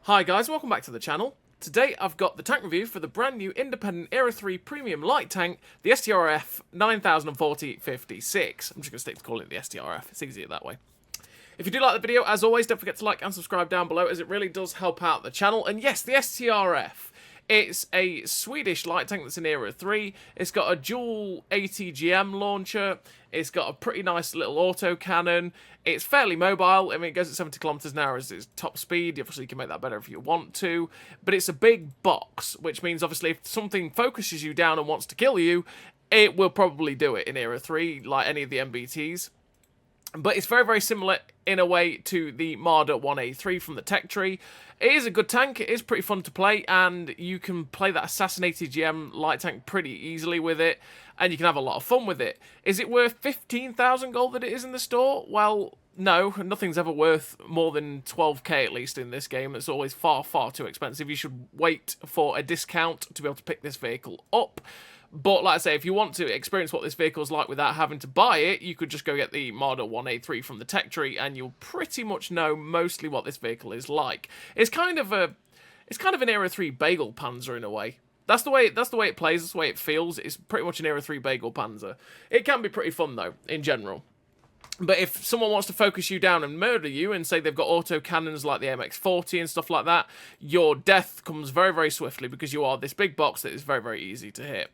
Hi guys, welcome back to the channel. Today I've got the tank review for the brand new independent Era 3 premium light tank, the STRF 9040-56. I'm just going to stick to calling it the STRF, it's easier that way. If you do like the video, as always, don't forget to like and subscribe down below as it really does help out the channel. And yes, the STRF. It's a Swedish light tank that's in Era 3. It's got a dual ATGM launcher. It's got a pretty nice little autocannon. It's fairly mobile. I mean, it goes at 70 kilometers an hour as its top speed. Obviously, you can make that better if you want to. But it's a big box, which means, obviously, if something focuses you down and wants to kill you, it will probably do it in Era 3, like any of the MBTs. But it's very, very similar in a way to the Marder 1A3 from the tech tree. It is a good tank, it is pretty fun to play, and you can play that assassinated GM light tank pretty easily with it, and you can have a lot of fun with it. Is it worth 15,000 gold that it is in the store? Well, no, nothing's ever worth more than 12k at least in this game. It's always far, far too expensive. You should wait for a discount to be able to pick this vehicle up. But, like I say, if you want to experience what this vehicle's like without having to buy it, you could just go get the Marder 1A3 from the tech tree, and you'll pretty much know mostly what this vehicle is like. It's kind of an Era 3 bagel panzer in a way. That's the way it plays, that's the way it feels. It's pretty much an Era 3 bagel panzer. It can be pretty fun, though, in general. But if someone wants to focus you down and murder you, and say they've got auto cannons like the MX-40 and stuff like that, your death comes very, very swiftly because you are this big box that is very, very easy to hit.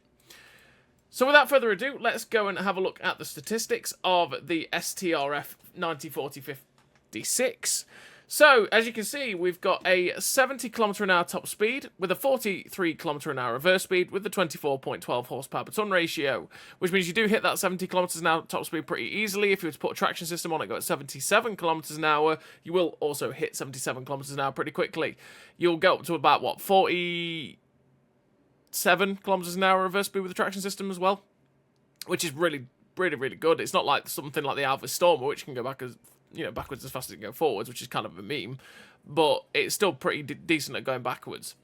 So without further ado, let's go and have a look at the statistics of the STRF 9040-56. So, as you can see, we've got a 70 km/h top speed with a 43 km/h reverse speed with the 24.12 horsepower per ton ratio, which means you do hit that 70 km/h top speed pretty easily. If you were to put a traction system on it, go at 77 km/h, you will also hit 77 km/h pretty quickly. You'll go up to about, what, 47 km/h reverse speed with the traction system as well, which is really, really, really good. It's not like something like the Alpha Stormer, which can go back as backwards as fast as it can go forwards, which is kind of a meme, but it's still pretty decent at going backwards.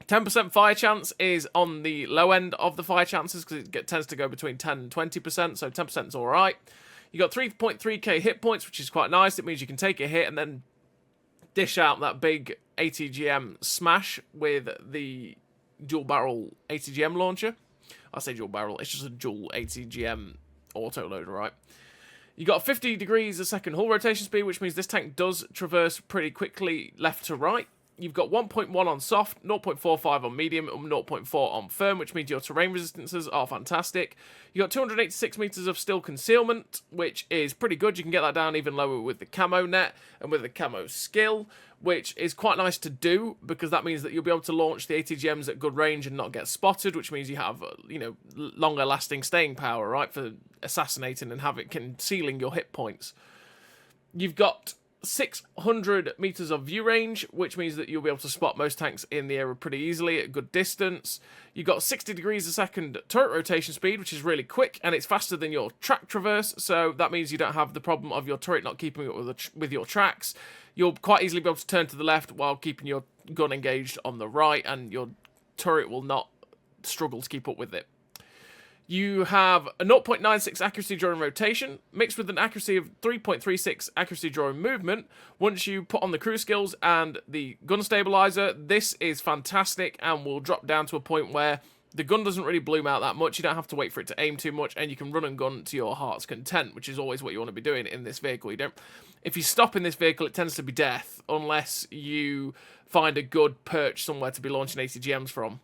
10% fire chance is on the low end of the fire chances because it tends to go between 10 and 20%, so 10% is all right. You got 3.3k hit points, which is quite nice. It means you can take a hit and then dish out that big ATGM smash with the dual barrel ATGM launcher. I say dual barrel, it's just a dual ATGM autoloader, right? You got 50 degrees a second hull rotation speed, which means this tank does traverse pretty quickly left to right. You've got 1.1 on soft, 0.45 on medium, and 0.4 on firm, which means your terrain resistances are fantastic. You got 286 meters of still concealment, which is pretty good. You can get that down even lower with the camo net and with the camo skill, which is quite nice to do because that means that you'll be able to launch the ATGMs at good range and not get spotted, which means you have, longer lasting staying power, right, for assassinating and concealing your hit points. You've got 600 meters of view range, which means that you'll be able to spot most tanks in the area pretty easily at good distance. You've got 60 degrees a second turret rotation speed, which is really quick, and it's faster than your track traverse, so that means you don't have the problem of your turret not keeping up with your tracks. You'll quite easily be able to turn to the left while keeping your gun engaged on the right, and your turret will not struggle to keep up with it. You have a 0.96 accuracy during rotation, mixed with an accuracy of 3.36 accuracy during movement. Once you put on the crew skills and the gun stabilizer, this is fantastic and will drop down to a point where the gun doesn't really bloom out that much. You don't have to wait for it to aim too much, and you can run and gun to your heart's content, which is always what you want to be doing in this vehicle. If you stop in this vehicle, it tends to be death, unless you find a good perch somewhere to be launching ATGMs from.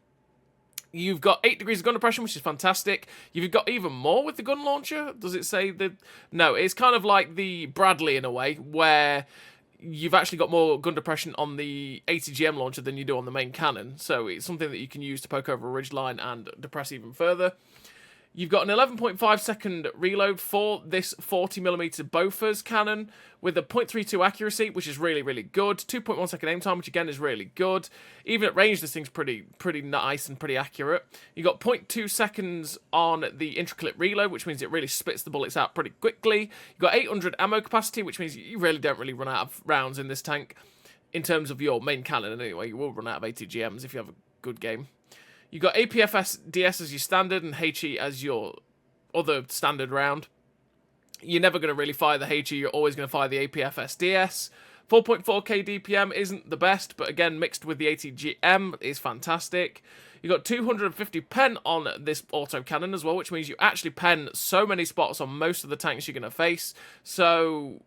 You've got 8 degrees of gun depression, which is fantastic. You've got even more with the gun launcher. Does it say that? No, it's kind of like the Bradley in a way, where you've actually got more gun depression on the ATGM launcher than you do on the main cannon. So it's something that you can use to poke over a ridgeline and depress even further. You've got an 11.5 second reload for this 40mm Bofors cannon with a 0.32 accuracy, which is really, really good. 2.1 second aim time, which again is really good. Even at range, this thing's pretty nice and pretty accurate. You've got 0.2 seconds on the intricate reload, which means it really spits the bullets out pretty quickly. You've got 800 ammo capacity, which means you really don't run out of rounds in this tank in terms of your main cannon anyway. You will run out of ATGMs if you have a good game. You've got APFS DS as your standard and HE as your other standard round. You're never going to really fire the HE, you're always going to fire the APFS DS. 4.4k DPM isn't the best, but again, mixed with the ATGM is fantastic. You got 250 pen on this autocannon as well, which means you actually pen so many spots on most of the tanks you're going to face. So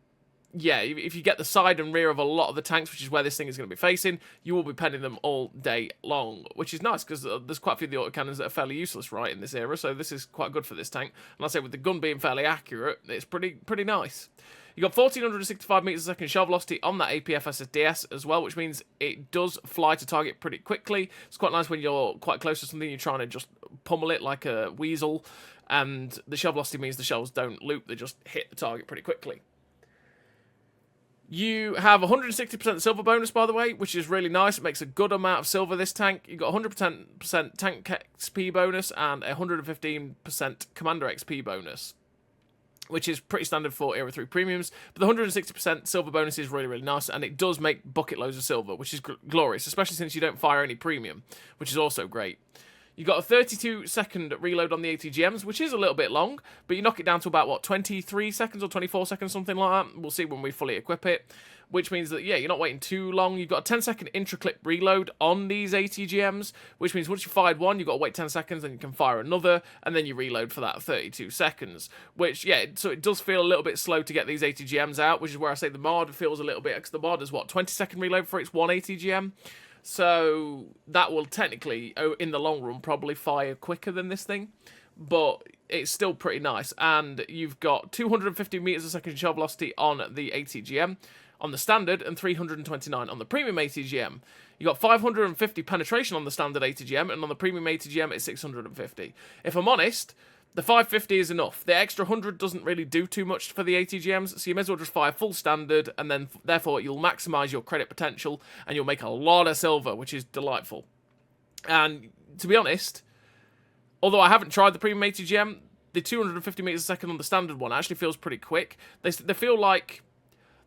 yeah, if you get the side and rear of a lot of the tanks, which is where this thing is going to be facing, you will be penning them all day long, which is nice because there's quite a few of the autocannons that are fairly useless right in this era, so this is quite good for this tank. And I say with the gun being fairly accurate, it's pretty nice. You got 1465 meters a second shell velocity on that APF SSDS as well, which means it does fly to target pretty quickly. It's quite nice when you're quite close to something, you're trying to just pummel it like a weasel, and the shell velocity means the shells don't loop, they just hit the target pretty quickly. You have 160% silver bonus, by the way, which is really nice. It makes a good amount of silver, this tank. You've got 100% tank XP bonus and 115% commander XP bonus, which is pretty standard for Era 3 premiums. But the 160% silver bonus is really nice, and it does make bucket loads of silver, which is glorious, especially since you don't fire any premium, which is also great. You got a 32-second reload on the ATGMs, which is a little bit long, but you knock it down to about, what, 23 seconds or 24 seconds, something like that. We'll see when we fully equip it, which means that, yeah, you're not waiting too long. You've got a 10-second intra-clip reload on these ATGMs, which means once you fired one, you've got to wait 10 seconds, then you can fire another, and then you reload for that 32 seconds, which, yeah, so it does feel a little bit slow to get these ATGMs out, which is where I say the mod feels a little bit, because the mod is, what, 20-second reload for its one ATGM? So that will technically, in the long run, probably fire quicker than this thing, but it's still pretty nice. And you've got 250 meters a second shell velocity on the ATGM, on the standard, and 329 on the premium ATGM. You got 550 penetration on the standard ATGM, and on the premium ATGM it's 650. If I'm honest, the 550 is enough. The extra 100 doesn't really do too much for the ATGMs, so you may as well just fire full standard, and then therefore you'll maximise your credit potential, and you'll make a lot of silver, which is delightful. And to be honest, although I haven't tried the premium ATGM, the 250 meters a second on the standard one actually feels pretty quick. They feel like,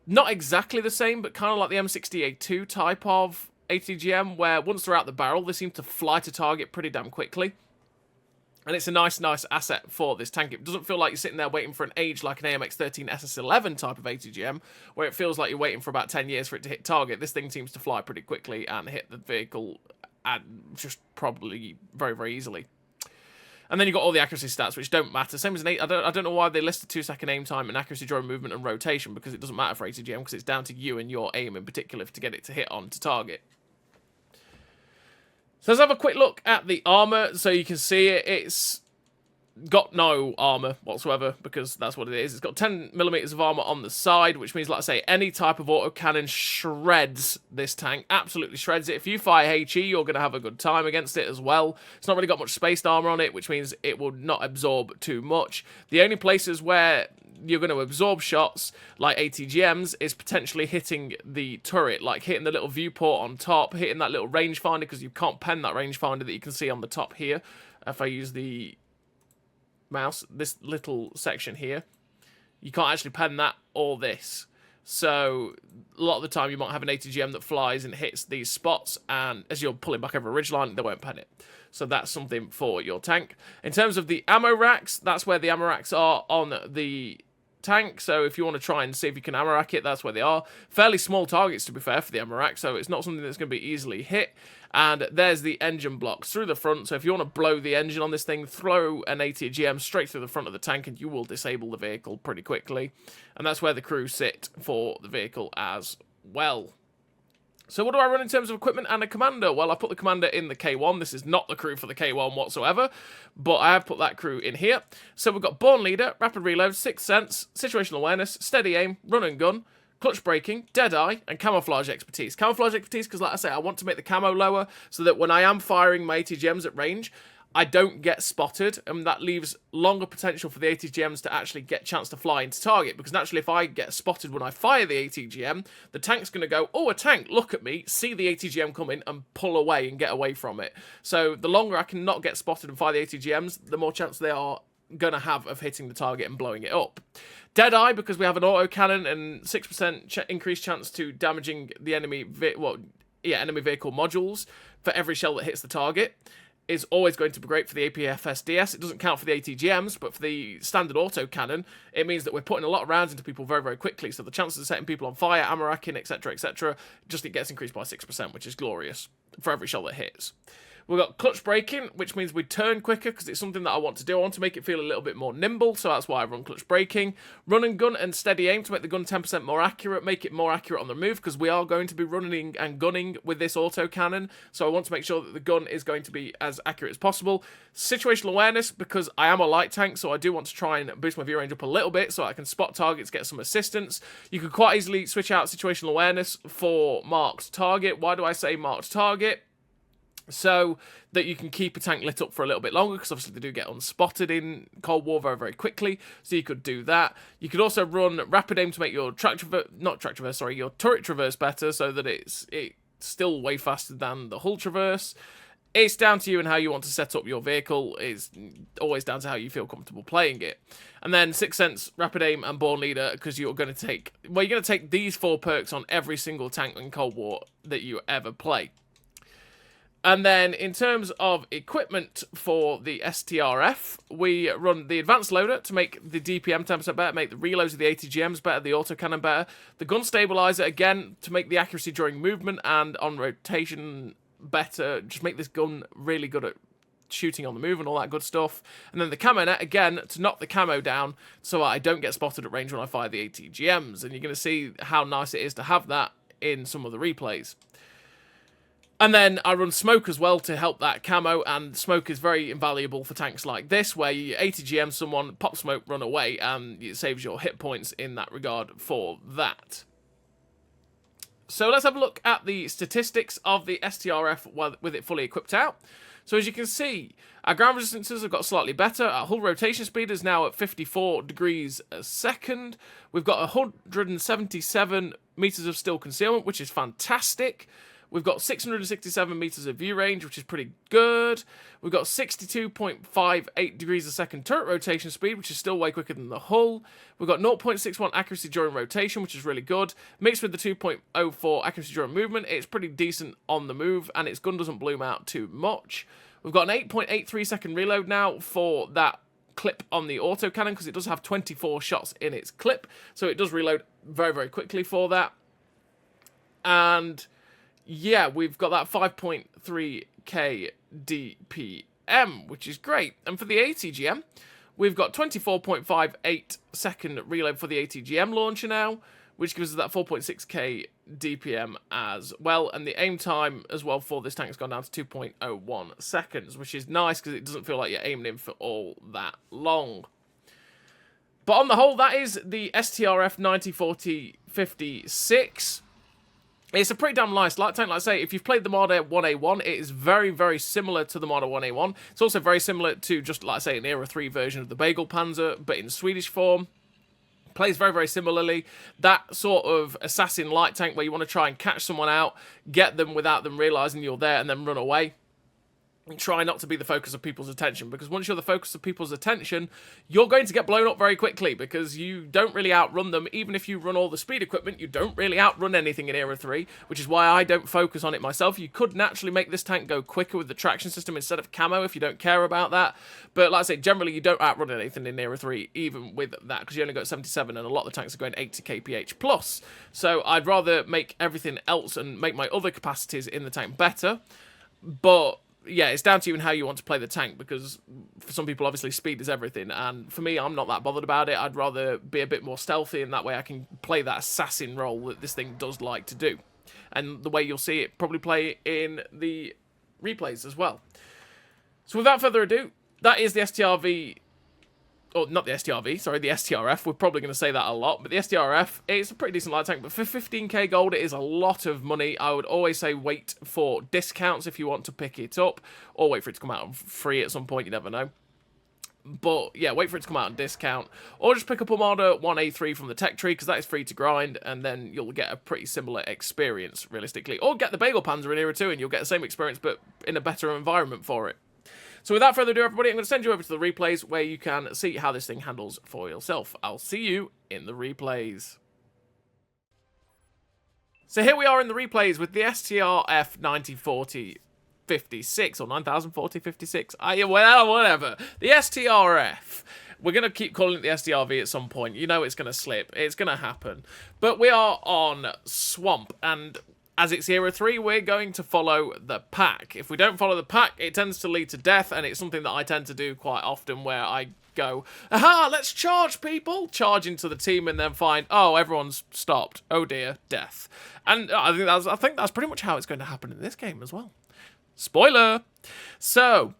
not exactly the same, but kind of like the M60A2 type of ATGM, where once they're out the barrel, they seem to fly to target pretty damn quickly. And it's a nice asset for this tank. It doesn't feel like you're sitting there waiting for an age like an AMX-13 SS11 type of ATGM, where it feels like you're waiting for about 10 years for it to hit target. This thing seems to fly pretty quickly and hit the vehicle and just probably very easily. And then you've got all the accuracy stats, which don't matter. Same as an 8. I don't know why they listed 2-second aim time and accuracy during movement and rotation, because it doesn't matter for ATGM, because it's down to you and your aim in particular to get it to hit on to target. So let's have a quick look at the armor, so you can see it. It's got no armor whatsoever, because that's what it is. It's got 10mm of armor on the side, which means, like I say, any type of autocannon shreds this tank. Absolutely shreds it. If you fire HE, you're going to have a good time against it as well. It's not really got much spaced armor on it, which means it will not absorb too much. The only places where you're going to absorb shots, like ATGMs, is potentially hitting the turret, like hitting the little viewport on top, hitting that little rangefinder, because you can't pen that rangefinder that you can see on the top here. If I use the mouse, this little section here, you can't actually pen that or this. So a lot of the time you might have an ATGM that flies and hits these spots, and as you're pulling back over a ridgeline, they won't pen it. So that's something for your tank. In terms of the ammo racks, that's where the ammo racks are on the tank. So if you want to try and see if you can ammo rack it, that's where they are. Fairly small targets, to be fair, for the ammo rack, so it's not something that's going to be easily hit. And there's the engine blocks through the front, so if you want to blow the engine on this thing, throw an ATGM straight through the front of the tank and you will disable the vehicle pretty quickly. And that's where the crew sit for the vehicle as well. So what do I run in terms of equipment and a commander? Well, I put the commander in the K1. This is not the crew for the K1 whatsoever, but I have put that crew in here. So we've got Born Leader, Rapid Reload, Sixth Sense, Situational Awareness, Steady Aim, Run and Gun, Clutch Braking, Deadeye, and Camouflage Expertise. Camouflage Expertise because, like I say, I want to make the camo lower so that when I am firing my ATGMs at range, I don't get spotted, and that leaves longer potential for the ATGMs to actually get a chance to fly into target, because naturally if I get spotted when I fire the ATGM, the tank's going to go, oh, a tank, look at me, see the ATGM coming, and pull away and get away from it. So the longer I can not get spotted and fire the ATGMs, the more chance they are going to have of hitting the target and blowing it up. Deadeye, because we have an autocannon and 6% increased chance to damaging the enemy vehicle modules for every shell that hits the target. is always going to be great for the APFSDS. It doesn't count for the ATGMs, but for the standard autocannon, it means that we're putting a lot of rounds into people very, very quickly. So the chances of setting people on fire, ammo racking, etc., just it gets increased by 6%, which is glorious for every shell that hits. We've got clutch braking, which means we turn quicker because it's something that I want to do. I want to make it feel a little bit more nimble, so that's why I run clutch braking. Run and gun and steady aim to make the gun 10% more accurate, make it more accurate on the move because we are going to be running and gunning with this autocannon, so I want to make sure that the gun is going to be as accurate as possible. Situational awareness, because I am a light tank, so I do want to try and boost my view range up a little bit so I can spot targets, get some assistance. You could quite easily switch out situational awareness for marked target. Why do I say marked target? So that you can keep a tank lit up for a little bit longer, because obviously they do get unspotted in Cold War very, very quickly. So you could do that. You could also run rapid aim to make your your turret traverse better, so that it's still way faster than the hull traverse. It's down to you and how you want to set up your vehicle. It's always down to how you feel comfortable playing it. And then Sixth Sense, Rapid Aim, and Born Leader, because you're going to take these 4 perks on every single tank in Cold War that you ever play. And then, in terms of equipment for the STRF, we run the Advanced Loader to make the DPM 10% better, make the reloads of the ATGMs better, the autocannon better. The Gun Stabilizer, again, to make the accuracy during movement and on rotation better. Just make this gun really good at shooting on the move and all that good stuff. And then the Camo Net, again, to knock the camo down so I don't get spotted at range when I fire the ATGMs. And you're going to see how nice it is to have that in some of the replays. And then I run smoke as well to help that camo, and smoke is very invaluable for tanks like this, where you ATGM someone, pop smoke, run away, and it saves your hit points in that regard for that. So let's have a look at the statistics of the STRF with it fully equipped out. So as you can see, our ground resistances have got slightly better. Our hull rotation speed is now at 54 degrees a second. We've got 177 meters of still concealment, which is fantastic. We've got 667 meters of view range, which is pretty good. We've got 62.58 degrees a second turret rotation speed, which is still way quicker than the hull. We've got 0.61 accuracy during rotation, which is really good. Mixed with the 2.04 accuracy during movement, it's pretty decent on the move, and its gun doesn't bloom out too much. We've got an 8.83 second reload now for that clip on the autocannon, because it does have 24 shots in its clip, so it does reload very, very quickly for that. And yeah, we've got that 5.3k DPM, which is great. And for the ATGM, we've got 24.58 second reload for the ATGM launcher now, which gives us that 4.6k DPM as well. And the aim time as well for this tank has gone down to 2.01 seconds, which is nice because it doesn't feel like you're aiming in for all that long. But on the whole, that is the STRF 9040-56. It's a pretty damn nice light tank. Like I say, if you've played the Marder 1A1, it is very, very similar to the Marder 1A1. It's also very similar to, just like I say, an Era 3 version of the Bagel Panzer, but in Swedish form. Plays very, very similarly. That sort of assassin light tank where you want to try and catch someone out, get them without them realising you're there, and then run away. And try not to be the focus of people's attention, because once you're the focus of people's attention, you're going to get blown up very quickly, because you don't really outrun them. Even if you run all the speed equipment, you don't really outrun anything in Era 3, which is why I don't focus on it myself. You could naturally make this tank go quicker with the traction system instead of camo if you don't care about that. But like I say, generally you don't outrun anything in Era 3, even with that, because you only got 77, and a lot of the tanks are going 80 kph plus. So I'd rather make everything else and make my other capacities in the tank better. But yeah, it's down to you and how you want to play the tank, because for some people, obviously, speed is everything, and for me, I'm not that bothered about it. I'd rather be a bit more stealthy, and that way I can play that assassin role that this thing does like to do. And the way you'll see it probably play in the replays as well. So without further ado, that is the STRV, or not the STRV, sorry, the STRF. We're probably going to say that a lot, but the STRF, it's a pretty decent light tank, but for 15k gold, it is a lot of money. I would always say wait for discounts if you want to pick it up, or wait for it to come out free at some point, you never know. But yeah, wait for it to come out on discount, or just pick up a Armour 1A3 from the tech tree, because that is free to grind, and then you'll get a pretty similar experience, realistically. Or get the Bagel Panzer in Era 2, and you'll get the same experience, but in a better environment for it. So without further ado, everybody, I'm going to send you over to the replays where you can see how this thing handles for yourself. I'll see you in the replays. So here we are in the replays with the STRF 9040. 56 or 904056. Well, whatever. The STRF. We're going to keep calling it the SDRV at some point. You know it's going to slip. It's going to happen. But we are on Swamp, and as it's Era 3, we're going to follow the pack. If we don't follow the pack, it tends to lead to death, and it's something that I tend to do quite often where I go, aha, let's charge, people! Charge into the team and then find, oh, everyone's stopped. Oh dear, death. And I think that's pretty much how it's going to happen in this game as well. Spoiler! So,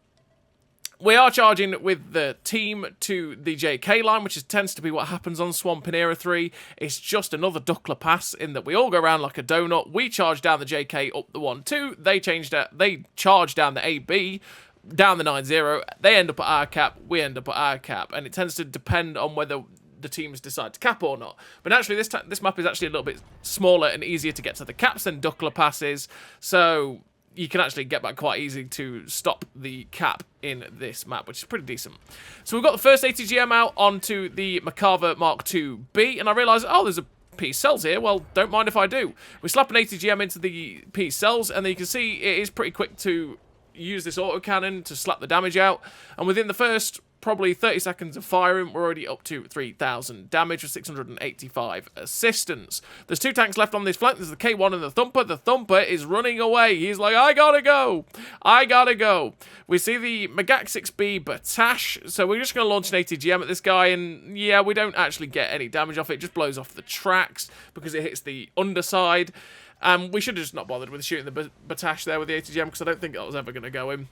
we are charging with the team to the JK line, which tends to be what happens on Swamp in Era 3. It's just another Duckler pass in that we all go around like a donut. We charge down the JK up the 1-2. They charge down the AB, down the 9-0. They end up at our cap. We end up at our cap. And it tends to depend on whether the teams decide to cap or not. But actually, this map is actually a little bit smaller and easier to get to the caps than Duckler passes. So you can actually get back quite easy to stop the cap in this map, which is pretty decent. So we've got the first ATGM out onto the Macarva Mark II-B, and I realise, oh, there's a piece cells here. Well, don't mind if I do. We slap an ATGM into the piece cells, and then you can see it is pretty quick to use this autocannon to slap the damage out, and within the first probably 30 seconds of firing, we're already up to 3,000 damage with 685 assistance. There's 2 tanks left on this flank. There's the K1 and the Thumper. The Thumper is running away. He's like, I gotta go. I gotta go. We see the Magak 6B Batash, so we're just going to launch an ATGM at this guy, and yeah, we don't actually get any damage off it. It just blows off the tracks because it hits the underside. We should have just not bothered with shooting the Batash there with the ATGM because I don't think that was ever going to go in.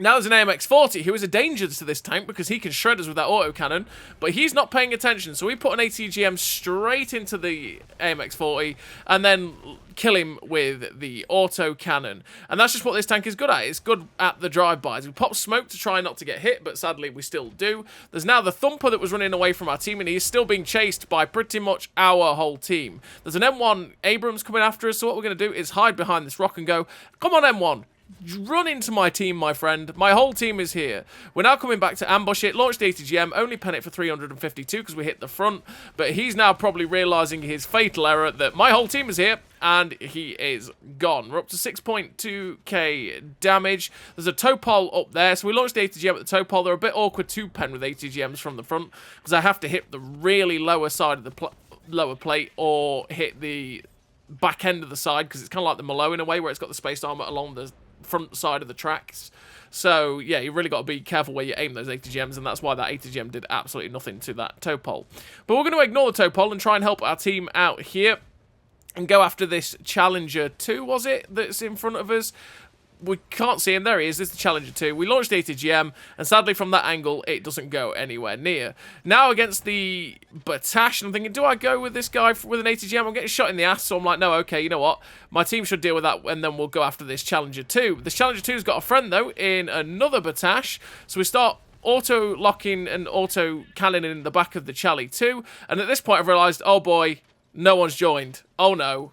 Now there's an AMX-40 who is a danger to this tank because he can shred us with that autocannon, but he's not paying attention, so we put an ATGM straight into the AMX-40 and then kill him with the autocannon. And that's just what this tank is good at. It's good at the drive-bys. We pop smoke to try not to get hit, but sadly we still do. There's now the Thumper that was running away from our team, and he's still being chased by pretty much our whole team. There's an M1 Abrams coming after us, so what we're going to do is hide behind this rock and go, come on M1. Run into my team, my friend. My whole team is here. We're now coming back to ambush it. Launch the ATGM. Only pen it for 352 because we hit the front. But he's now probably realising his fatal error that my whole team is here. And he is gone. We're up to 6.2k damage. There's a Topol up there. So we launched the ATGM at the Topol. They're a bit awkward to pen with ATGMs from the front because I have to hit the really lower side of the lower plate or hit the back end of the side because it's kind of like the Malo in a way where it's got the space armor along the front side of the tracks. So yeah, you really got to be careful where you aim those ATGMs, and that's why that ATGM did absolutely nothing to that Topol. But we're going to ignore the Topol and try and help our team out here and go after this Challenger 2, was it, that's in front of us? We can't see him. There he is. This is the Challenger 2. We launched the ATGM, and sadly from that angle, it doesn't go anywhere near. Now against the Batash, I'm thinking, do I go with this guy with an ATGM? I'm getting shot in the ass, so I'm like, no, okay, you know what? My team should deal with that, and then we'll go after this Challenger 2. This Challenger 2's got a friend, though, in another Batash, so we start auto-locking and auto-cannoning in the back of the Chally 2, and at this point I've realised, oh boy, no one's joined. Oh no.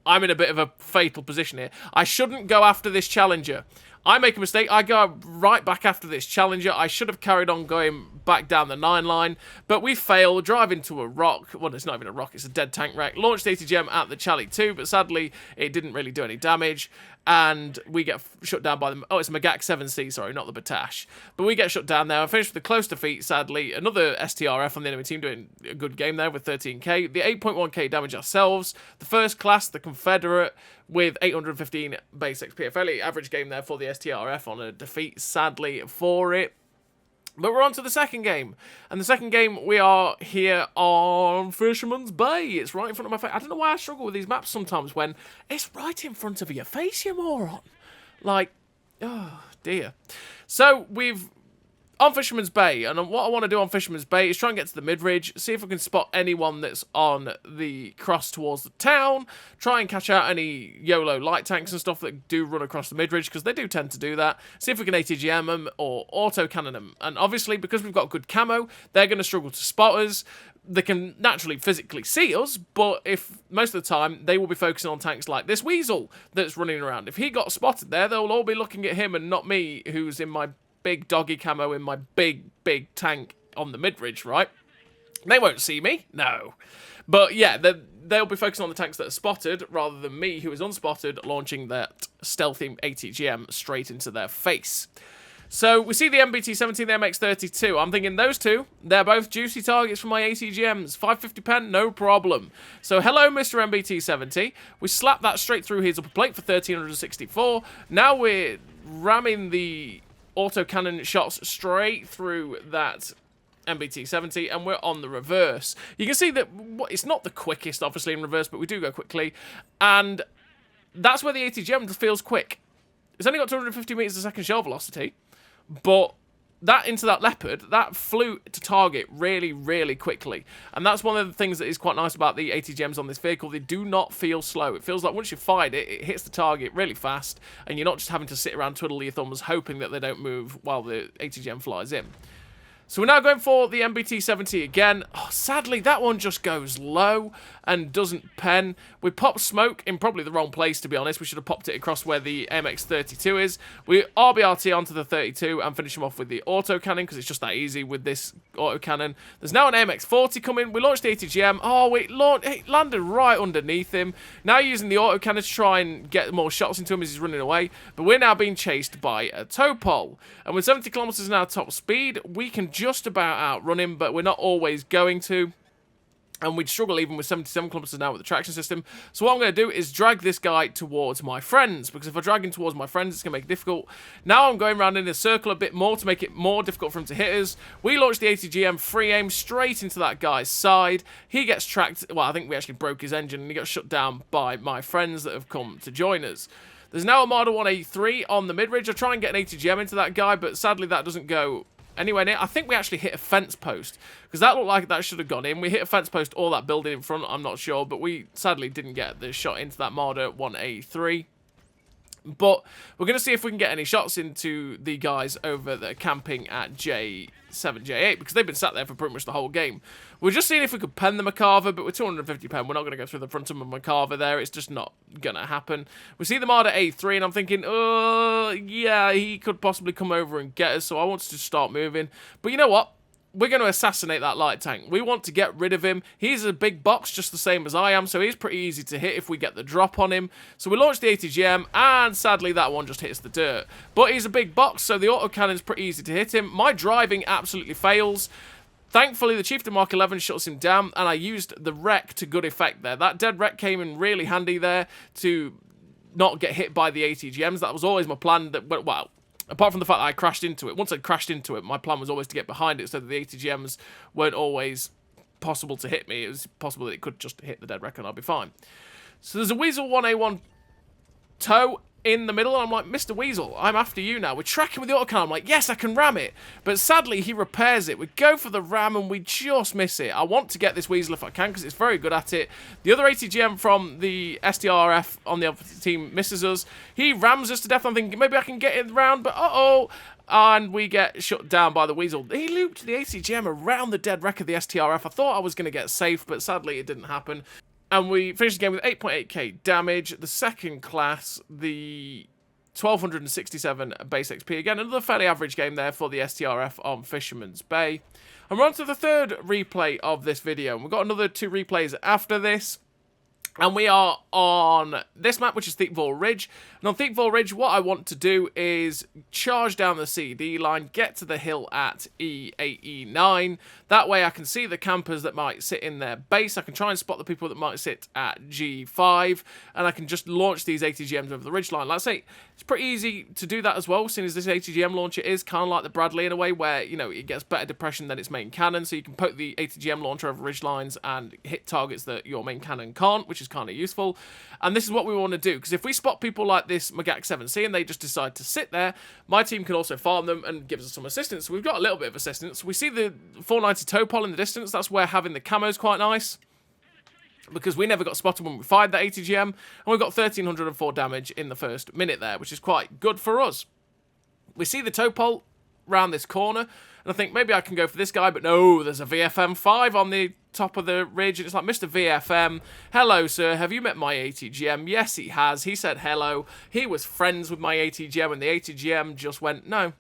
I'm in a bit of a fatal position here. I shouldn't go after this Challenger. I make a mistake. I go right back after this Challenger. I should have carried on going back down the 9 line, but we fail. Drive into a rock. Well, it's not even a rock. It's a dead tank wreck. Launched ATGM at the Chally 2, but sadly, it didn't really do any damage, and we get shut down by them. Oh, it's Magak 7C, sorry, not the Batash. But we get shut down there. I finished with a close defeat, sadly. Another STRF on the enemy team doing a good game there with 13k. The 8.1k damage ourselves. The first class, the Confederate, with 815 base XP. A fairly average game there for the STRF on a defeat, sadly, for it. But we're on to the second game. And the second game, we are here on Fisherman's Bay. It's right in front of my face. I don't know why I struggle with these maps sometimes when it's right in front of your face, you moron. Like, oh, dear. So, we've on Fisherman's Bay, and what I want to do on Fisherman's Bay is try and get to the mid-ridge, see if we can spot anyone that's on the cross towards the town, try and catch out any YOLO light tanks and stuff that do run across the mid-ridge, because they do tend to do that, see if we can ATGM them or auto-cannon them, and obviously, because we've got good camo, they're going to struggle to spot us. They can naturally physically see us, but if most of the time, they will be focusing on tanks like this Weasel that's running around. If he got spotted there, they'll all be looking at him and not me, who's in my big doggy camo in my big tank on the mid-ridge, right? They won't see me, no. But yeah, they'll be focusing on the tanks that are spotted, rather than me, who is unspotted, launching that stealthy ATGM straight into their face. So we see the MBT-70 and the MX-32. I'm thinking those two, they're both juicy targets for my ATGMs. 550 pen, no problem. So hello, Mr. MBT-70. We slap that straight through his upper plate for 1364. Now we're ramming the autocannon shots straight through that MBT-70, and we're on the reverse. You can see that it's not the quickest, obviously, in reverse, but we do go quickly. And that's where the ATGM feels quick. It's only got 250 meters a second shell velocity. But that into that Leopard, that flew to target really, really quickly. And that's one of the things that is quite nice about the ATGMs on this vehicle. They do not feel slow. It feels like once you fired it, it hits the target really fast, and you're not just having to sit around twiddle your thumbs hoping that they don't move while the ATGM flies in. So we're now going for the MBT-70 again. Oh, sadly, that one just goes low and doesn't pen. We popped smoke in probably the wrong place, to be honest. We should have popped it across where the MX-32 is. We RBRT onto the 32 and finish him off with the autocannon, because it's just that easy with this autocannon. There's now an MX-40 coming. We launched the ATGM. Oh, it landed right underneath him. Now using the autocannon to try and get more shots into him as he's running away. But we're now being chased by a tow pole. And with 70 kilometers an hour top speed, we can just about outrun him, but we're not always going to. And we'd struggle even with 77 kilometers an hour with the traction system. So what I'm going to do is drag this guy towards my friends, because if I drag him towards my friends, it's going to make it difficult. Now I'm going around in a circle a bit more to make it more difficult for him to hit us. We launch the ATGM free aim straight into that guy's side. He gets tracked. Well, I think we actually broke his engine, and he got shut down by my friends that have come to join us. There's now a Marder 183 on the mid-ridge. I try and get an ATGM into that guy, but sadly that doesn't go anywhere near. I think we actually hit a fence post, because that looked like that should have gone in. We hit a fence post or that building in front, I'm not sure, but we sadly didn't get the shot into that Marder 183. But we're going to see if we can get any shots into the guys over there camping at J7, J8, because they've been sat there for pretty much the whole game. We're just seeing if we could pen the Macarva, but with 250 pen, we're not going to go through the front of the Macarva there. It's just not going to happen. We see the Marder A3, and I'm thinking, oh, yeah, he could possibly come over and get us, so I want to just start moving. But you know what? We're going to assassinate that light tank. We want to get rid of him. He's a big box, just the same as I am, so he's pretty easy to hit if we get the drop on him. So we launch the ATGM, and sadly that one just hits the dirt. But he's a big box, so the autocannon's pretty easy to hit him. My driving absolutely fails. Thankfully, the Chieftain Mark 11 shuts him down, and I used the wreck to good effect there. That dead wreck came in really handy there to not get hit by the ATGMs. That was always my plan. Well, apart from the fact that I crashed into it. Once I crashed into it, my plan was always to get behind it so that the ATGMs weren't always possible to hit me. It was possible that it could just hit the dead wreck and I'll be fine. So there's a Weasel 1A1 tow in the middle, and I'm like, Mr. Weasel, I'm after you now. We're tracking with the autocannon. I'm like, yes, I can ram it. But sadly, he repairs it. We go for the ram, and we just miss it. I want to get this Weasel if I can, because it's very good at it. The other ATGM from the STRF on the other team misses us. He rams us to death. I'm thinking, maybe I can get it round, but uh-oh. And we get shut down by the Weasel. He looped the ATGM around the dead wreck of the STRF. I thought I was going to get safe, but sadly, it didn't happen. And we finished the game with 8.8k damage. The second class, the 1267 base XP. Again, another fairly average game there for the STRF on Fisherman's Bay. And we're on to the third replay of this video. And we've got another 2 replays after this. And we are on this map, which is Thiepval Ridge. And on Thiepval Ridge, what I want to do is charge down the CD line, get to the hill at E8, E9. That way I can see the campers that might sit in their base. I can try and spot the people that might sit at G5. And I can just launch these ATGMs over the ridgeline. Like I say, it's pretty easy to do that as well, seeing as this ATGM launcher is kind of like the Bradley in a way, where, you know, it gets better depression than its main cannon. So you can poke the ATGM launcher over ridgelines and hit targets that your main cannon can't, which is kind of useful. And this is what we want to do, because if we spot people like this Magak 7C and they just decide to sit there, my team can also farm them and gives us some assistance. So we've got a little bit of assistance. We see the 490 Topol in the distance. That's where having the camo is quite nice, because we never got spotted when we fired that ATGM, and we got 1304 damage in the first minute there, which is quite good for us. We see the Topol round this corner, and I think maybe I can go for this guy, but no, there's a VFM5 on the top of the ridge, and it's like, Mr. VFM, hello, sir, have you met my ATGM? Yes, he has. He said hello. He was friends with my ATGM, and the ATGM just went, no,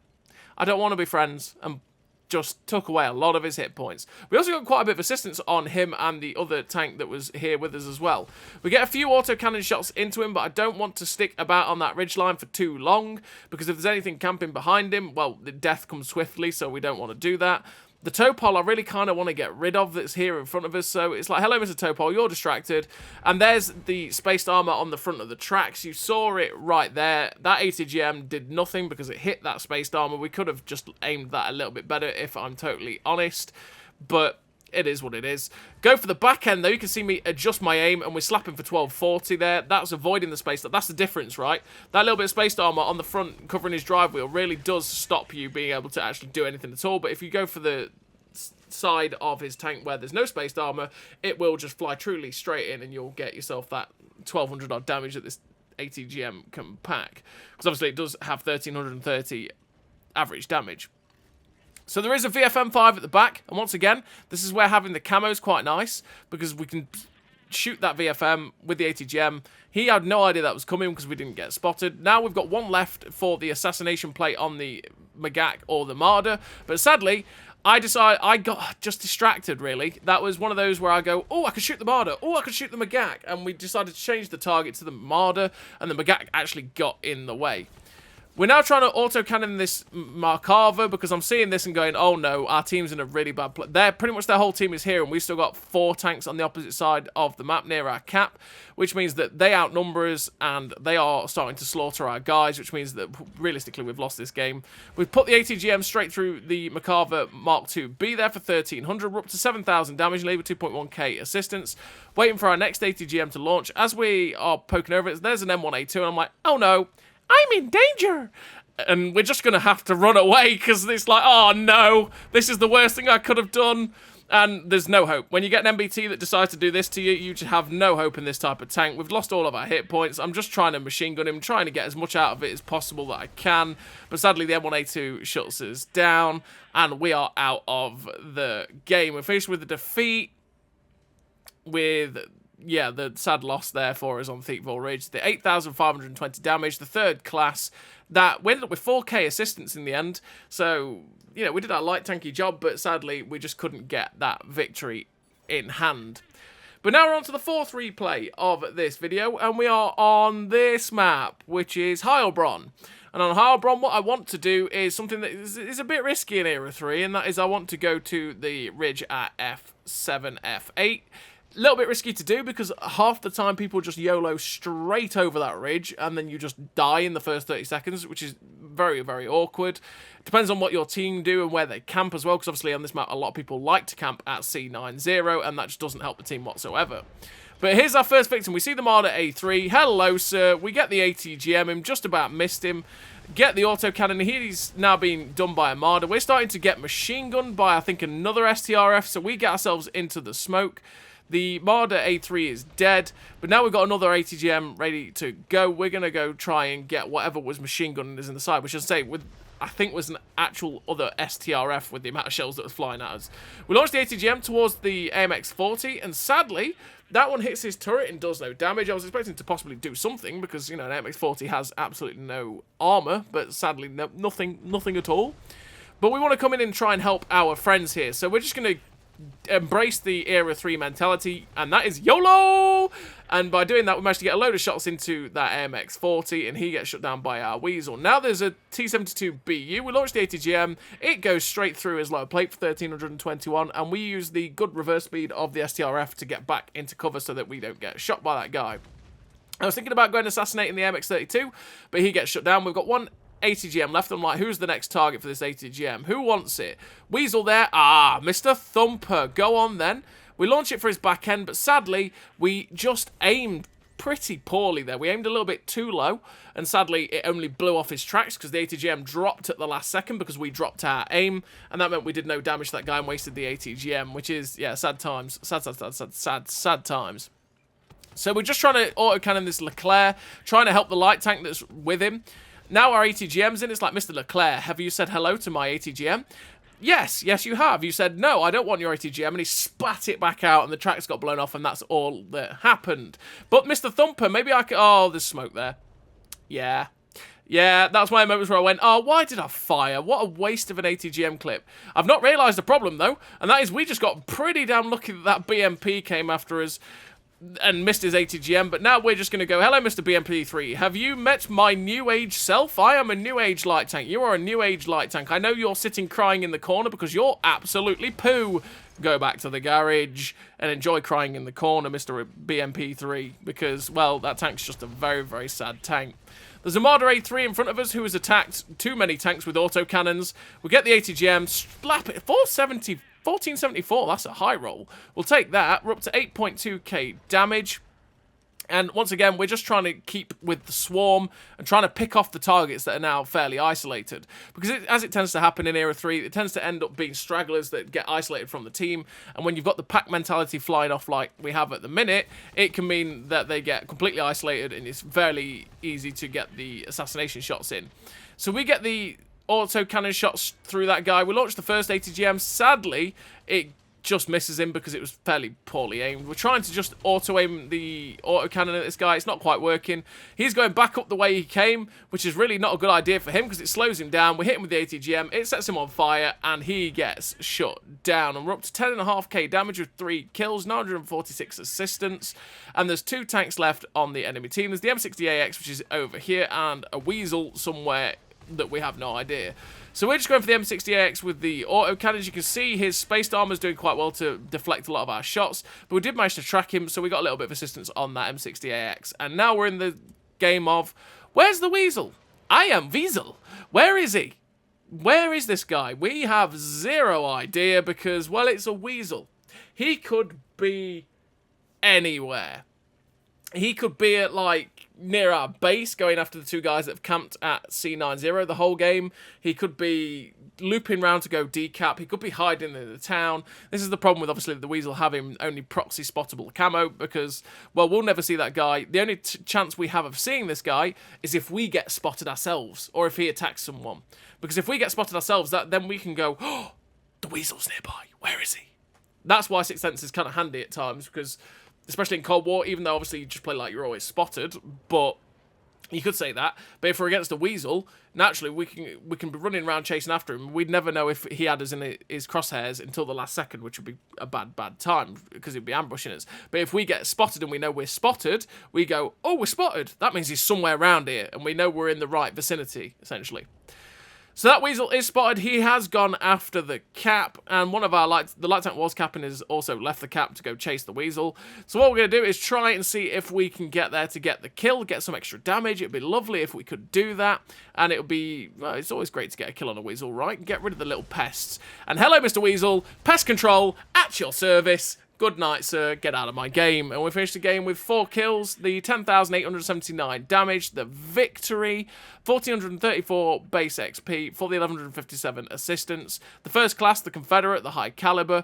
I don't want to be friends, and just took away a lot of his hit points. We also got quite a bit of assistance on him and the other tank that was here with us as well. We get a few autocannon shots into him, but I don't want to stick about on that ridgeline for too long, because if there's anything camping behind him, well, the death comes swiftly, so we don't want to do that. The Topol I really kind of want to get rid of that's here in front of us, so it's like, hello Mr. Topol, you're distracted. And there's the spaced armor on the front of the tracks. You saw it right there. That ATGM did nothing because it hit that spaced armor. We could have just aimed that a little bit better if I'm totally honest, but it is what it is. Go for the back end though. You can see me adjust my aim, and we're slapping for 1240 there. That's avoiding the space. That's the difference, right? That little bit of spaced armor on the front covering his drive wheel really does stop you being able to actually do anything at all. But if you go for the side of his tank where there's no spaced armor, it will just fly truly straight in, and you'll get yourself that 1200 odd damage that this ATGM can pack. Because obviously it does have 1330 average damage. So there is a VFM5 at the back, and once again, this is where having the camo is quite nice, because we can shoot that VFM with the ATGM. He had no idea that was coming because we didn't get spotted. Now we've got one left for the assassination plate on the Magak or the Marder, but sadly, I got just distracted, really. That was one of those where I go, oh, I could shoot the Marder, oh, I could shoot the Magak, and we decided to change the target to the Marder, and the Magak actually got in the way. We're now trying to autocannon this Markava, because I'm seeing this and going, oh no, our team's in a really bad place. Pretty much their whole team is here, and we've still got 4 tanks on the opposite side of the map near our cap, which means that they outnumber us, and they are starting to slaughter our guys, which means that realistically we've lost this game. We've put the ATGM straight through the Markava Mark II-B there for 1300. We're up to 7,000 damage, leave with 2.1k assistance. Waiting for our next ATGM to launch. As we are poking over it, there's an M1A2, and I'm like, oh no, I'm in danger, and we're just going to have to run away, because it's like, oh no, this is the worst thing I could have done, and there's no hope. When you get an MBT that decides to do this to you, you just have no hope in this type of tank. We've lost all of our hit points. I'm just trying to machine gun him, trying to get as much out of it as possible that I can, but sadly the M1A2 shuts us down, and we are out of the game. We're finished with the defeat, with... yeah, the sad loss there for us on Thiepval Ridge. The 8,520 damage, the 3rd class. That we ended up with 4k assistance in the end. So, you know, we did our light tanky job, but sadly, we just couldn't get that victory in hand. But now we're on to the 4th replay of this video, and we are on this map, which is Heilbronn. And on Heilbronn, what I want to do is something that is a bit risky in Era 3, and that is I want to go to the ridge at F7, F8. A little bit risky to do, because half the time people just YOLO straight over that ridge, and then you just die in the first 30 seconds, which is very, very awkward. Depends on what your team do and where they camp as well, because obviously on this map a lot of people like to camp at C90, and that just doesn't help the team whatsoever. But here's our first victim. We see the Marder A3. Hello, sir. We get the ATGM him, just about missed him. Get the autocannon. He's now being done by a Marder. We're starting to get machine gunned by, I think, another STRF, so we get ourselves into the smoke. The Marder A3 is dead, but now we've got another ATGM ready to go. We're going to go try and get whatever was machine gunning us in the side, which I say, I think was an actual other STRF with the amount of shells that was flying at us. We launched the ATGM towards the AMX-40, and sadly, that one hits his turret and does no damage. I was expecting to possibly do something, because, you know, an AMX-40 has absolutely no armor, but sadly, nothing at all. But we want to come in and try and help our friends here, so we're just going to embrace the Era 3 mentality, and that is YOLO! And by doing that, we managed to get a load of shots into that AMX-40, and he gets shut down by our Weasel. Now there's a T-72BU. We launched the ATGM. It goes straight through his lower plate for 1321, and we use the good reverse speed of the STRF to get back into cover so that we don't get shot by that guy. I was thinking about going assassinating the MX-32, but he gets shut down. We've got one ATGM left. I'm like, who's the next target for this ATGM? Who wants it? Weasel there. Ah, Mr. Thumper. Go on then. We launch it for his back end, but sadly, we just aimed pretty poorly there. We aimed a little bit too low, and sadly, it only blew off his tracks because the ATGM dropped at the last second because we dropped our aim, and that meant we did no damage to that guy and wasted the ATGM, which is, yeah, sad times. Sad times. So we're just trying to autocannon this Leclerc, trying to help the light tank that's with him. Now our ATGM's in, it's like, Mr. Leclerc, have you said hello to my ATGM? Yes, you have. You said, no, I don't want your ATGM, and he spat it back out, and the tracks got blown off, and that's all that happened. But Mr. Thumper, maybe I could... Oh, there's smoke there. Yeah. Yeah, that's my moments where I went, oh, why did I fire? What a waste of an ATGM clip. I've not realised the problem, though, and that is we just got pretty damn lucky that that BMP came after us and missed his ATGM, but now we're just going to go, hello, Mr. BMP3. Have you met my new age self? I am a new age light tank. You are a new age light tank. I know you're sitting crying in the corner because you're absolutely poo. Go back to the garage and enjoy crying in the corner, Mr. BMP3, because, well, that tank's just a very, very sad tank. There's a Marder A3 in front of us who has attacked too many tanks with autocannons. We get the ATGM, slap it, 1474, that's a high roll. We'll take that. We're up to 8.2k damage. And once again, we're just trying to keep with the swarm and trying to pick off the targets that are now fairly isolated. Because as it tends to happen in Era 3, it tends to end up being stragglers that get isolated from the team. And when you've got the pack mentality flying off like we have at the minute, it can mean that they get completely isolated and it's fairly easy to get the assassination shots in. So we get the auto cannon shots through that guy. We launched the first ATGM. Sadly, it just misses him because it was fairly poorly aimed. We're trying to just auto-aim the autocannon at this guy. It's not quite working. He's going back up the way he came, which is really not a good idea for him because it slows him down. We hit him with the ATGM. It sets him on fire, and he gets shut down. And we're up to 10.5k damage with 3 kills, 946 assistance. And there's 2 tanks left on the enemy team. There's the M60AX, which is over here, and a Weasel somewhere that we have no idea. So we're just going for the M60AX with the auto cannon. As you can see, his spaced armor's doing quite well to deflect a lot of our shots, but we did manage to track him, so we got a little bit of assistance on that M60AX. And now we're in the game of, where's the Weasel? I am Weasel. Where is he? Where is this guy? We have zero idea because, well, it's a Weasel. He could be anywhere. He could be at, like, near our base, going after the 2 guys that have camped at C90 the whole game. He could be looping round to go decap. He could be hiding in the town. This is the problem with, obviously, the Weasel having only proxy spottable camo because, well, we'll never see that guy. The only chance we have of seeing this guy is if we get spotted ourselves or if he attacks someone. Because if we get spotted ourselves, then we can go, oh, the Weasel's nearby. Where is he? That's why Sixth Sense is kind of handy at times because, especially in Cold War, even though obviously you just play like you're always spotted, but you could say that. But if we're against a Weasel, naturally we can be running around chasing after him. We'd never know if he had us in his crosshairs until the last second, which would be a bad time because he'd be ambushing us. But if we get spotted and we know we're spotted, we go, oh, we're spotted. That means he's somewhere around here, and we know we're in the right vicinity, essentially. So that Weasel is spotted. He has gone after the cap, and one of our the light tank was capping, has also left the cap to go chase the Weasel. So what we're going to do is try and see if we can get there to get the kill, get some extra damage. It'd be lovely if we could do that, and it would be, well, it's always great to get a kill on a Weasel, right? Get rid of the little pests. And hello, Mr. Weasel, pest control at your service. Good night, sir. Get out of my game. And we finished the game with 4 kills, the 10,879 damage, the victory, 1,434 base XP, for the 1,157 assistance. The first class, the Confederate, the high caliber,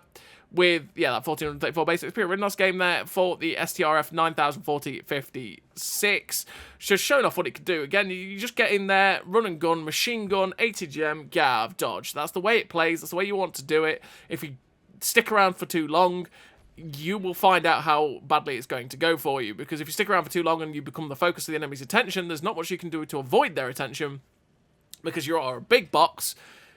with, yeah, that 1,434 base XP. A really nice game there for the STRF 9,040-56. Just showing off what it could do. Again, you just get in there, run and gun, machine gun, ATGM, Gav, dodge. That's the way it plays. That's the way you want to do it. If you stick around for too long, you will find out how badly it's going to go for you, because if you stick around for too long and you become the focus of the enemy's attention, there's not much you can do to avoid their attention, because you are a big box,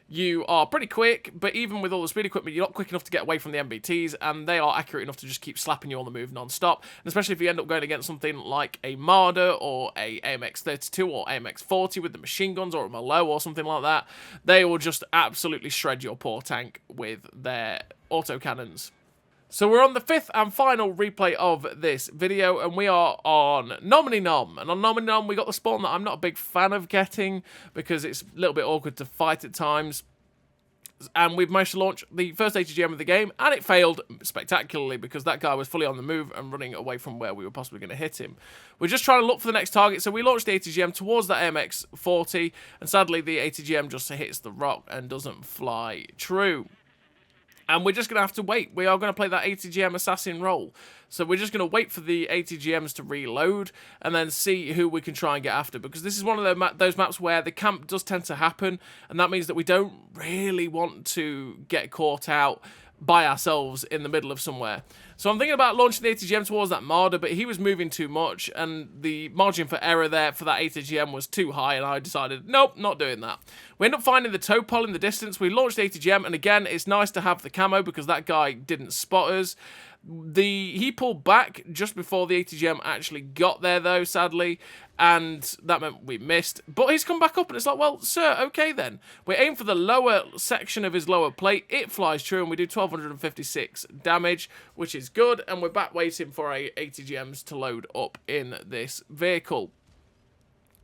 you are pretty quick, but even with all the speed equipment, you're not quick enough to get away from the MBTs, and they are accurate enough to just keep slapping you on the move non-stop, and especially if you end up going against something like a Marder, or a AMX-32, or AMX-40 with the machine guns, or a Malo, or something like that, they will just absolutely shred your poor tank with their autocannons. So we're on the 5th and final replay of this video, and we are on Nomini Nom. And on Nomini Nom, we got the spawn that I'm not a big fan of getting, because it's a little bit awkward to fight at times. And we've managed to launch the first ATGM of the game, and it failed spectacularly, because that guy was fully on the move and running away from where we were possibly going to hit him. We're just trying to look for the next target, so we launched the ATGM towards that MX-40, and sadly the ATGM just hits the rock and doesn't fly true. And we're just going to have to wait. We are going to play that ATGM assassin role. So we're just going to wait for the ATGMs to reload and then see who we can try and get after. Because this is one of those maps where the camp does tend to happen. And that means that we don't really want to get caught out by ourselves in the middle of somewhere. So I'm thinking about launching the ATGM towards that Marder, but he was moving too much, and the margin for error there for that ATGM was too high, and I decided, nope, not doing that. We end up finding the Topol in the distance. We launched the ATGM, and again, it's nice to have the camo because that guy didn't spot us. He pulled back just before the ATGM actually got there, though, sadly, and that meant we missed. But he's come back up, and it's like, well, sir, okay then. We aim for the lower section of his lower plate. It flies true, and we do 1,256 damage, which is good, and we're back waiting for our ATGMs to load up in this vehicle.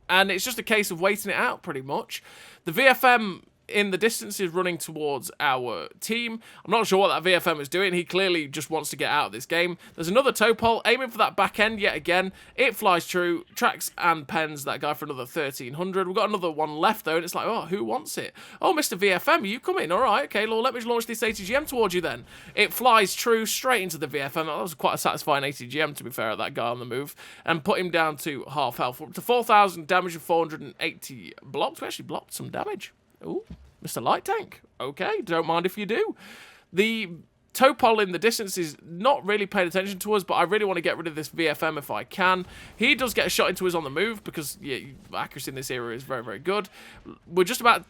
And it's just a case of waiting it out, pretty much. The VFM in the distance is running towards our team. I'm not sure what that VFM is doing. He clearly just wants to get out of this game. There's another Topol aiming for that back end yet again. It flies true, tracks and pens that guy for another 1,300. We've got another one left though, and it's like, oh, who wants it? Oh, Mr. VFM, you come in. All right, okay, well, let me launch this ATGM towards you then. It flies true straight into the VFM. That was quite a satisfying ATGM, to be fair, at that guy on the move, and put him down to half health. We're up to 4,000 damage and 480 blocks. We actually blocked some damage. Ooh, Mr. Light Tank. Okay, don't mind if you do. The Topol in the distance is not really paying attention to us, but I really want to get rid of this VFM if I can. He does get a shot into us on the move because, yeah, accuracy in this area is very, very good. We're just about...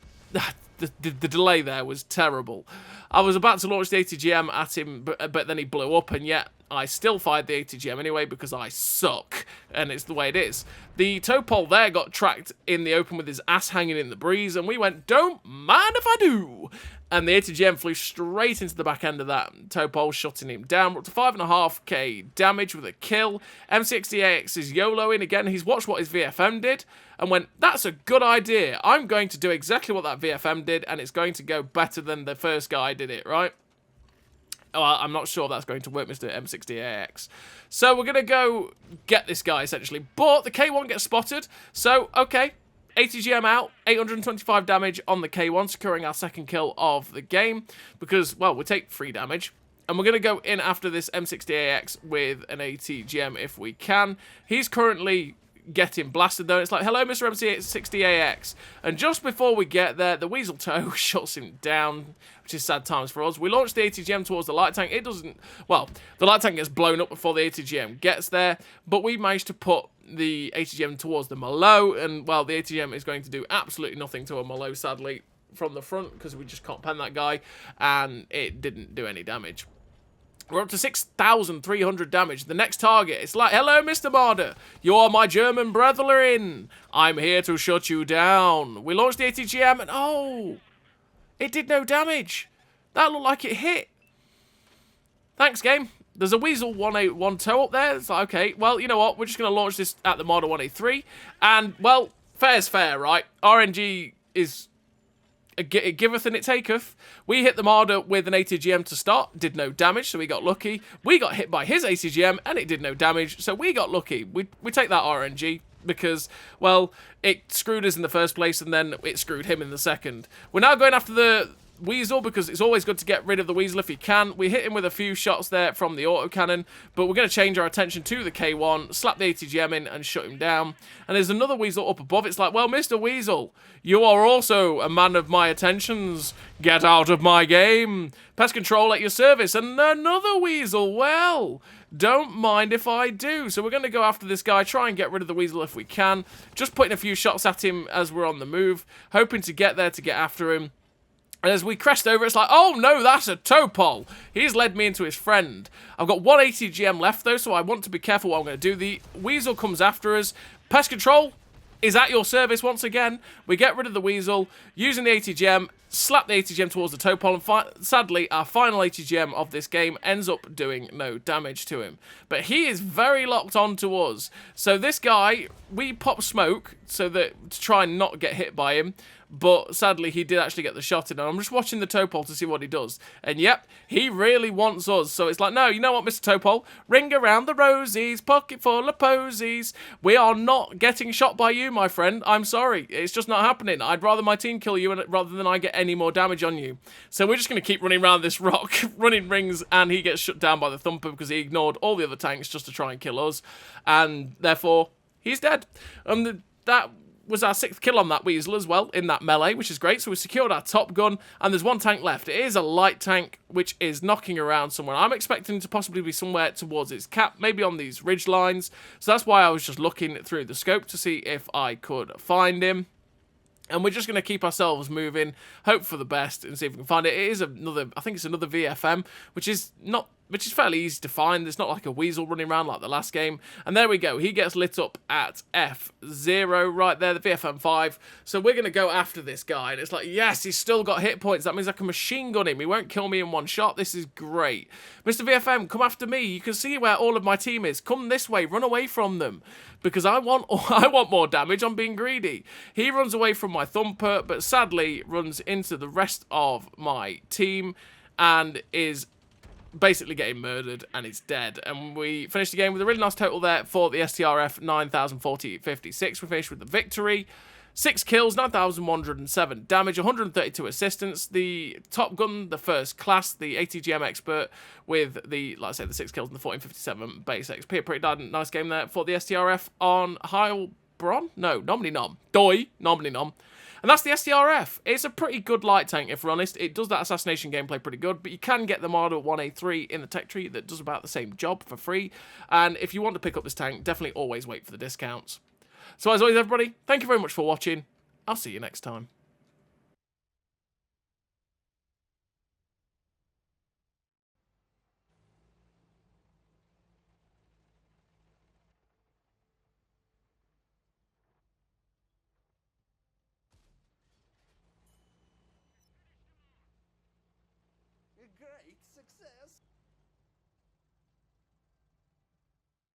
The delay there was terrible. I was about to launch the ATGM at him, but then he blew up, and yet I still fired the ATGM anyway because I suck, and it's the way it is. The Topol there got tracked in the open with his ass hanging in the breeze, and we went, don't mind if I do. And the ATGM flew straight into the back end of that Topol, shutting him down. We're up to 5.5k damage with a kill. M60AX is YOLOing again. He's watched what his VFM did and went, that's a good idea. I'm going to do exactly what that VFM did, and it's going to go better than the first guy did it, right? Oh, I'm not sure that's going to work, Mr. M60AX. So we're going to go get this guy, essentially. But the K1 gets spotted. So, okay. ATGM out, 825 damage on the K1, securing our second kill of the game. Because, well, we take 3 damage. And we're going to go in after this M60AX with an ATGM if we can. He's currently getting blasted though. It's like, hello, Mr. M60AX. And just before we get there, the Weasel Toe shuts him down, which is sad times for us. We launch the ATGM towards the light tank. It doesn't, well, the light tank gets blown up before the ATGM gets there, but we managed to put the ATGM towards the Malo, and, well, the ATGM is going to do absolutely nothing to a Malo, sadly, from the front, because we just can't pen that guy, and it didn't do any damage. We're up to 6,300 damage. The next target, it's like, hello, Mr. Marder. You are my German brethren. I'm here to shut you down. We launched the ATGM, and oh, it did no damage. That looked like it hit. Thanks, game. There's a Weasel 181 toe up there. It's like, okay, well, you know what? We're just going to launch this at the Marder 183. And, well, fair's fair, right? RNG is... it giveth and it taketh. We hit the Marder with an ATGM to start, did no damage, so we got lucky. We got hit by his ATGM, and it did no damage, so we got lucky. We take that RNG because, well, it screwed us in the first place, and then it screwed him in the second. We're now going after the Weasel because it's always good to get rid of the Weasel if you can. We hit him with a few shots there from the autocannon, but we're going to change our attention to the K1, slap the ATGM in and shut him down. And there's another Weasel up above. It's like, well, Mr. Weasel, you are also a man of my attentions. Get out of my game. Pest control at your service. And another Weasel. Well, don't mind if I do. So we're going to go after this guy, try and get rid of the Weasel if we can. Just putting a few shots at him as we're on the move, hoping to get there to get after him. And as we crest over, it's like, oh no, that's a Topol. He's led me into his friend. I've got 1 ATGM left though, so I want to be careful what I'm going to do. The Weasel comes after us. Pest control is at your service once again. We get rid of the Weasel, using the ATGM, slap the ATGM towards the Topol, and sadly, our final ATGM of this game ends up doing no damage to him. But he is very locked on to us. So this guy, we pop smoke so that to try and not get hit by him. But sadly, he did actually get the shot in. And I'm just watching the Topol to see what he does. And yep, he really wants us. So it's like, no, you know what, Mr. Topol? Ring around the rosies, pocket full of posies. We are not getting shot by you, my friend. I'm sorry. It's just not happening. I'd rather my team kill you rather than I get any more damage on you. So we're just going to keep running around this rock, running rings, and he gets shut down by the Thumper because he ignored all the other tanks just to try and kill us. And therefore, he's dead. That was our 6th kill on that weasel as well in that melee, which is great. So we secured our top gun, and there's one tank left. It is a light tank, which is knocking around somewhere. I'm expecting to possibly be somewhere towards its cap, maybe on these ridge lines. So that's why I was just looking through the scope to see if I could find him. And we're just going to keep ourselves moving, hope for the best, and see if we can find it. It is another, I think it's another VFM, which is fairly easy to find. It's not like a weasel running around like the last game. And there we go. He gets lit up at F0 right there, the VFM5. So we're going to go after this guy. And it's like, yes, he's still got hit points. That means I can machine gun him. He won't kill me in one shot. This is great. Mr. VFM, come after me. You can see where all of my team is. Come this way. Run away from them. Because I want more damage. I'm being greedy. He runs away from my thumper, but sadly runs into the rest of my team and is basically getting murdered, and it's dead. And we finished the game with a really nice total there for the STRF, 9,040.56. We finished with the victory. 6 kills, 9,107 damage, 132 assistance. The top gun, the first class, the ATGM expert with the, like I said, the 6 kills and the 1457 base XP. Pretty nice game there for the STRF on Heilbronn? No, Nomini Nom. Doi, Nomini Nom. And that's the STRF. It's a pretty good light tank, if we're honest. It does that assassination gameplay pretty good, but you can get the Model 1A3 in the tech tree that does about the same job for free. And if you want to pick up this tank, definitely always wait for the discounts. So as always, everybody, thank you very much for watching. I'll see you next time. Great success!